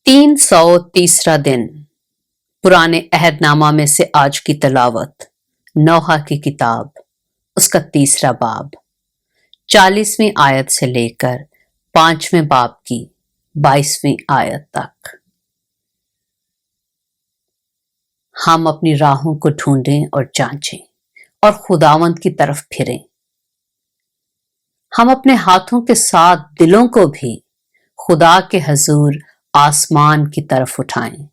330 दिन पुराने अहदनामा में से आज की तलावत नोहा की किताब, उसका 3रा बाब 40वीं आयत से लेकर 5वें बाब की 22वीं आयत तक। हम अपनी राहों को ढूंढें और जांचें और खुदावंद की तरफ फिरें। हम अपने हाथों के साथ दिलों को भी खुदा के हजूर आसमान की तरफ उठाएं।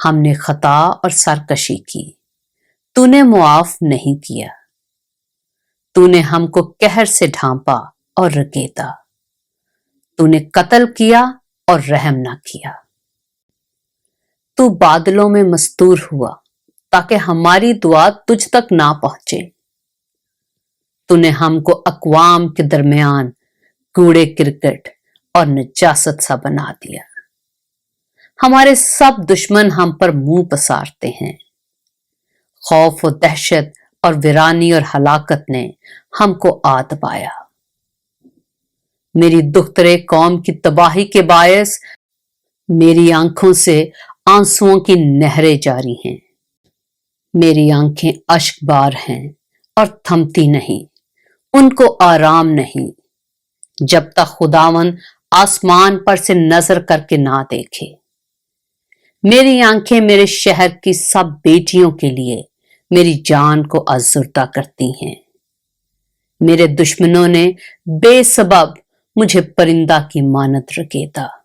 हमने खता और सरकशी की, तूने मुआफ नहीं किया। तूने हमको कहर से ढांपा और रगेदा। तूने कत्ल किया और रहम ना किया। तू बादलों में मस्तूर हुआ ताकि हमारी दुआ तुझ तक ना पहुंचे। तूने हमको अक़वाम के दरमियान कूड़े किरकट और नजासत सा बना दिया। हमारे सब दुश्मन हम पर मुंह पसारते हैं। खौफ और दहशत और वीरानी और हलाकत ने हमको आ दबाया। मेरी दुख्तरे कौम की तबाही के बायस मेरी आंखों से आंसुओं की नहरें जारी हैं। मेरी आंखें अश्कबार हैं और थमती नहीं, उनको आराम नहीं, जब तक खुदावन आसमान पर से नजर करके ना देखे। मेरी आंखें मेरे शहर की सब बेटियों के लिए मेरी जान को अज़ुर्दा करती हैं। मेरे दुश्मनों ने बेसबब मुझे परिंदा की मानत रगेदा।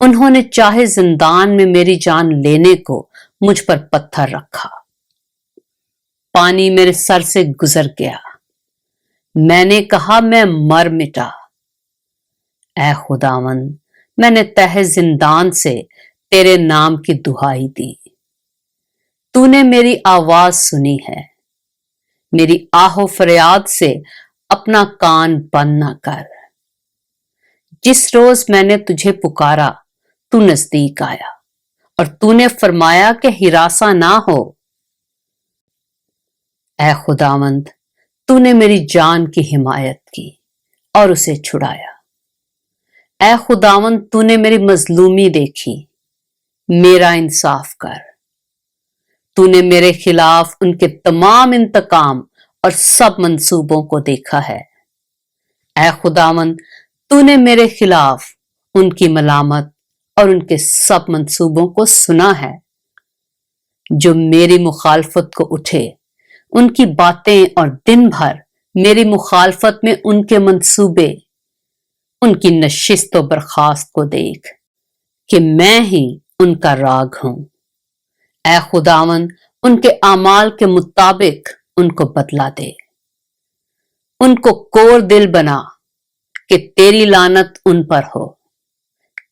उन्होंने चाहे जिंदान में मेरी जान लेने को मुझ पर पत्थर रखा। पानी मेरे सर से गुजर गया। मैंने कहा मैं मर मिटा। ऐ खुदावंद, मैंने तहे जिंदान से तेरे नाम की दुहाई दी। तूने मेरी आवाज सुनी है। मेरी आहो फरियाद से अपना कान बंद न कर। जिस रोज मैंने तुझे पुकारा तू नजदीक आया और तूने फरमाया कि हिरासा ना हो। ऐ खुदावंद, तूने मेरी जान की हिमायत की और उसे छुड़ाया। ऐ खुदावंद, तूने मेरी मजलूमी देखी, मेरा इंसाफ कर। तूने मेरे खिलाफ उनके तमाम इंतकाम और सब मंसूबों को देखा है। ऐ खुदावंद, तूने मेरे खिलाफ उनकी मलामत और उनके सब मंसूबों को सुना है। जो मेरी मुखालफत को उठे, उनकी बातें और दिन भर मेरी मुखालफत में उनके मंसूबे, उनकी नशिस्त व बर्खास्त को देख कि मैं ही उनका राग हूं। ऐ खुदावंद, उनके आमाल के मुताबिक उनको बदला दे। उनको कोर दिल बना कि तेरी लानत उन पर हो।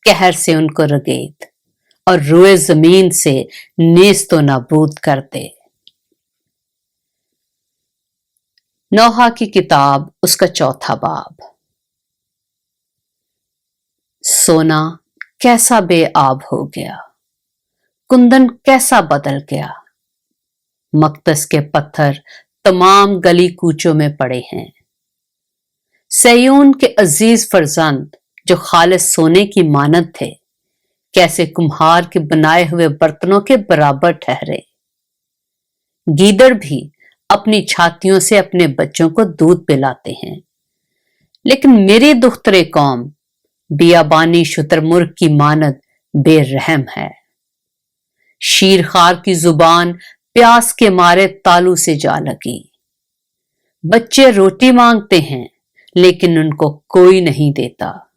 कहर से उनको रगेद और रुए जमीन से नेस्तो नाबूद कर दे। नोहा की किताब, उसका 4था बाब। सोना कैसा बेआब हो गया, कुंदन कैसा बदल गया। मकदस के पत्थर तमाम गली कूचों में पड़े हैं। सयून के अजीज फरजंद जो खालिस सोने की मानद थे, कैसे कुम्हार के बनाए हुए बर्तनों के बराबर ठहरे। गीदड़ भी अपनी छातियों से अपने बच्चों को दूध पिलाते हैं, लेकिन मेरी दुख्तरे कौम बियाबानी शुतरमुर्ग की मानद बेरहम है। शीरखार की जुबान प्यास के मारे तालू से जा लगी। बच्चे रोटी मांगते हैं लेकिन उनको कोई नहीं देता।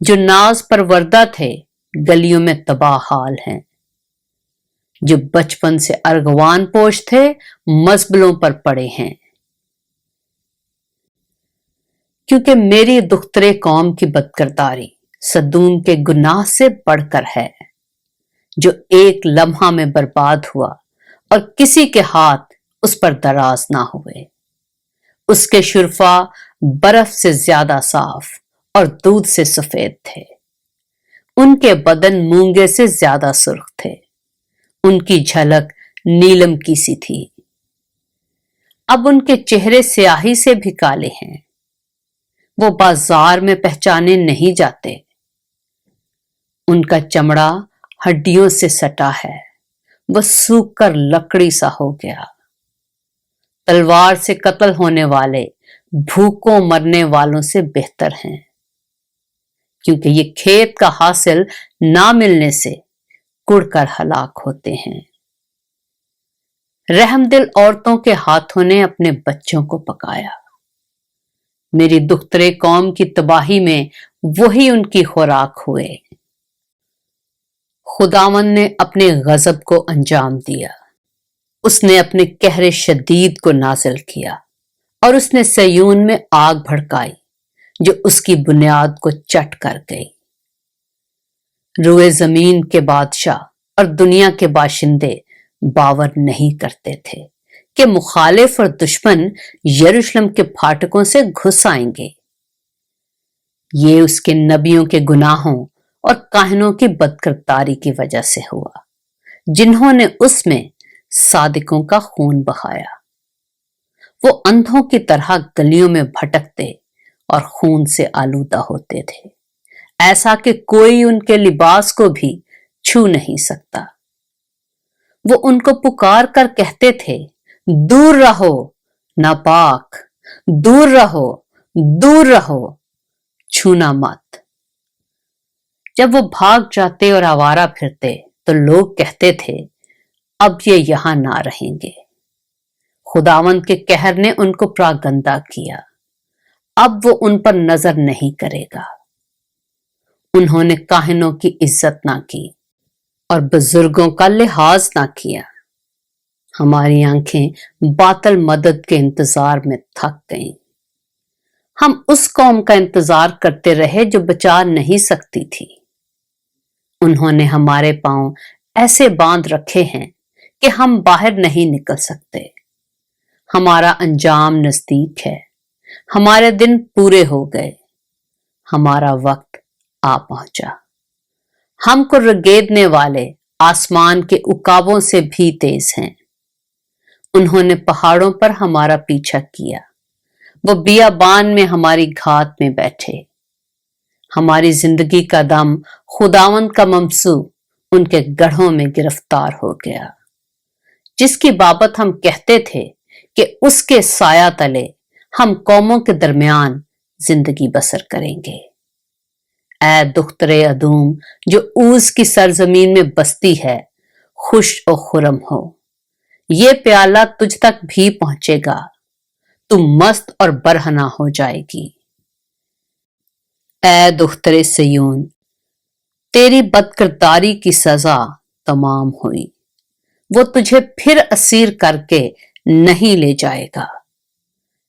जो नाज परवरदा थे गलियों में तबाह हाल हैं। जो बचपन से अर्गवान पोश थे मजबलों पर पड़े हैं। क्योंकि मेरी दुख्तरे कौम की बदकिरदारी सदूम के गुनाह से बढ़कर है, जो एक लम्हा में बर्बाद हुआ और किसी के हाथ उस पर दराज ना हुए। उसके शुरफा बर्फ से ज्यादा साफ और दूध से सफेद थे। उनके बदन मूंगे से ज्यादा सुर्ख थे। उनकी झलक नीलम की सी थी। अब उनके चेहरे स्याही से भी काले हैं। वो बाजार में पहचाने नहीं जाते। ان کا چمڑا ہڈیوں سے سٹا ہے، وہ سوکھ کر لکڑی سا ہو گیا۔ تلوار سے قتل ہونے والے بھوکوں مرنے والوں سے بہتر ہیں، کیونکہ یہ کھیت کا حاصل نہ ملنے سے کڑ کر ہلاک ہوتے ہیں۔ رحم دل عورتوں کے ہاتھوں نے اپنے بچوں کو پکایا۔ میری دخترے قوم کی تباہی میں وہی ان کی خوراک ہوئے۔ خداوند نے اپنے غضب کو انجام دیا، اس نے اپنے قہر شدید کو نازل کیا، اور اس نے سیون میں آگ بھڑکائی جو اس کی بنیاد کو چٹ کر گئی۔ روئے زمین کے بادشاہ اور دنیا کے باشندے باور نہیں کرتے تھے کہ مخالف اور دشمن یروشلم کے پھاٹکوں سے گھس آئیں گے۔ یہ اس کے نبیوں کے گناہوں اور کاہنوں کی بدکرداری کی وجہ سے ہوا، جنہوں نے اس میں صادقوں کا خون بہایا۔ وہ اندھوں کی طرح گلیوں میں بھٹکتے اور خون سے آلودہ ہوتے تھے، ایسا کہ کوئی ان کے لباس کو بھی چھو نہیں سکتا۔ وہ ان کو پکار کر کہتے تھے، دور رہو ناپاک، دور رہو، دور رہو، چھونا مت۔ جب وہ بھاگ جاتے اور آوارہ پھرتے تو لوگ کہتے تھے، اب یہ یہاں نہ رہیں گے۔ خداوند کے قہر نے ان کو پراگندہ کیا، اب وہ ان پر نظر نہیں کرے گا۔ انہوں نے کاہنوں کی عزت نہ کی اور بزرگوں کا لحاظ نہ کیا۔ ہماری آنکھیں باطل مدد کے انتظار میں تھک گئیں۔ ہم اس قوم کا انتظار کرتے رہے جو بچا نہیں سکتی تھی۔ انہوں نے ہمارے پاؤں ایسے باندھ رکھے ہیں کہ ہم باہر نہیں نکل سکتے۔ ہمارا انجام نزدیک ہے، ہمارے دن پورے ہو گئے، ہمارا وقت آ پہنچا۔ ہم کو رگیدنے والے آسمان کے عقابوں سے بھی تیز ہیں۔ انہوں نے پہاڑوں پر ہمارا پیچھا کیا، وہ بیابان میں ہماری گھات میں بیٹھے۔ ہماری زندگی کا دم خداوند کا ممسو ان کے گڑھوں میں گرفتار ہو گیا، جس کی بابت ہم کہتے تھے کہ اس کے سایہ تلے ہم قوموں کے درمیان زندگی بسر کریں گے۔ اے دخترے ادوم جو اوز کی سرزمین میں بستی ہے، خوش و خرم ہو، یہ پیالہ تجھ تک بھی پہنچے گا، تو مست اور برہنہ ہو جائے گی۔ اے دخترے سیون، تیری بدکرداری کی سزا تمام ہوئی، وہ تجھے پھر اسیر کر کے نہیں لے جائے گا۔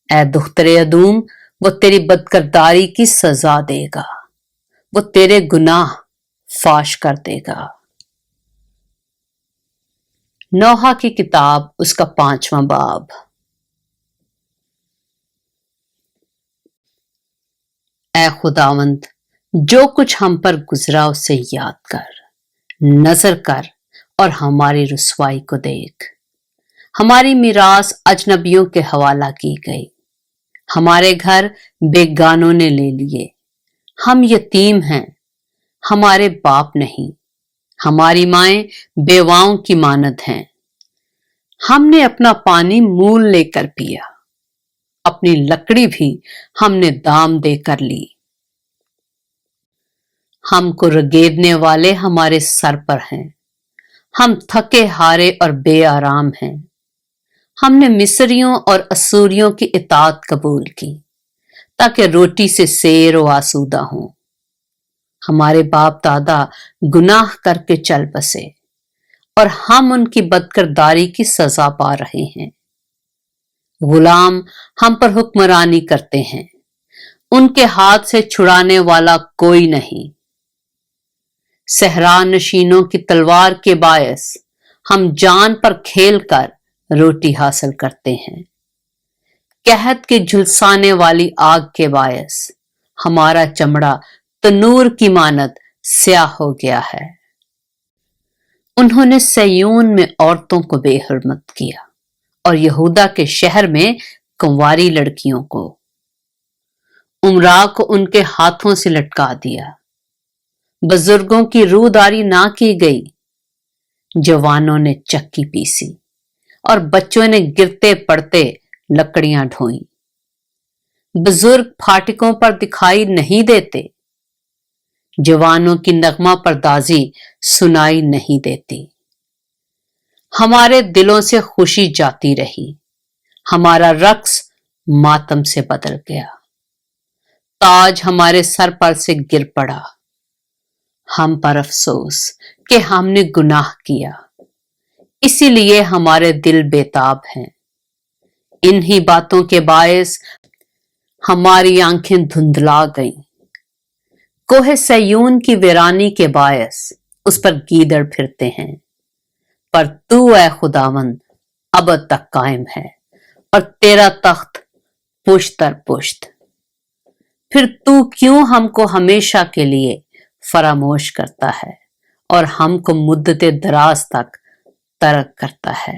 اے دخترے ادوم، وہ تیری بدکرداری کی سزا دے گا، وہ تیرے گناہ فاش کر دے گا۔ نوحہ کی کتاب، اس کا 5واں باب۔ اے خداوند، جو کچھ ہم پر گزرا اسے یاد کر، نظر کر اور ہماری رسوائی کو دیکھ۔ ہماری میراث اجنبیوں کے حوالہ کی گئی، ہمارے گھر بیگانوں نے لے لیے۔ ہم یتیم ہیں، ہمارے باپ نہیں، ہماری مائیں بیواؤں کی مانند ہیں۔ ہم نے اپنا پانی مول لے کر پیا، اپنی لکڑی بھی ہم نے دام دے کر لی۔ ہم کو رگیدنے والے ہمارے سر پر ہیں، ہم تھکے ہارے اور بے آرام ہیں۔ ہم نے مصریوں اور اسوریوں کی اطاعت قبول کی، تاکہ روٹی سے سیر و آسودہ ہوں۔ ہمارے باپ دادا گناہ کر کے چل بسے، اور ہم ان کی بدکرداری کی سزا پا رہے ہیں۔ غلام ہم پر حکمرانی کرتے ہیں، ان کے ہاتھ سے چھڑانے والا کوئی نہیں۔ صحرا نشینوں کی تلوار کے باعث ہم جان پر کھیل کر روٹی حاصل کرتے ہیں۔ قحط کی جھلسانے والی آگ کے باعث ہمارا چمڑا تنور کی مانند سیاہ ہو گیا ہے۔ انہوں نے سیون میں عورتوں کو بے حرمت کیا، اور یہودا کے شہر میں کنواری لڑکیوں کو۔ امراء کو ان کے ہاتھوں سے لٹکا دیا، बुजुर्गों की रूहदारी ना की गई, जवानों ने चक्की पीसी और बच्चों ने गिरते पड़ते लकड़ियां ढोई। बुजुर्ग फाटकों पर दिखाई नहीं देते, जवानों की नगमा परदाजी सुनाई नहीं देती। हमारे दिलों से खुशी जाती रही, हमारा रक्स मातम से बदल गया। ताज हमारे सर पर से गिर पड़ा, हम पर अफसोस कि हमने गुनाह किया, इसीलिए हमारे दिल बेताब हैं। इन्हीं बातों के बायस हमारी आंखें धुंधला गईं। कोहे सयून की वीरानी के बायस उस पर गीदड़ फिरते हैं, पर तू ऐ खुदावंद अब तक कायम है और तेरा तख्त पुश्त दर पुश्त। फिर तू क्यों हमको हमेशा के लिए फरामोश करता है और हमको मुद्दते दराज तक तर्क करता है।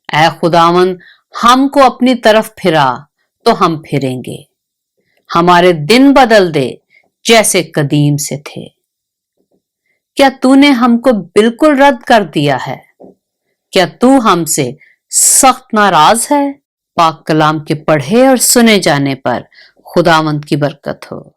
ऐ खुदावंद हमको अपनी तरफ फिरा तो हम फिरेंगे, हमारे दिन बदल दे जैसे कदीम से थे। क्या तूने हमको बिल्कुल रद्द कर दिया है? क्या तू हमसे सख्त नाराज है? पाक कलाम के पढ़े और सुने जाने पर खुदावंद की बरकत हो।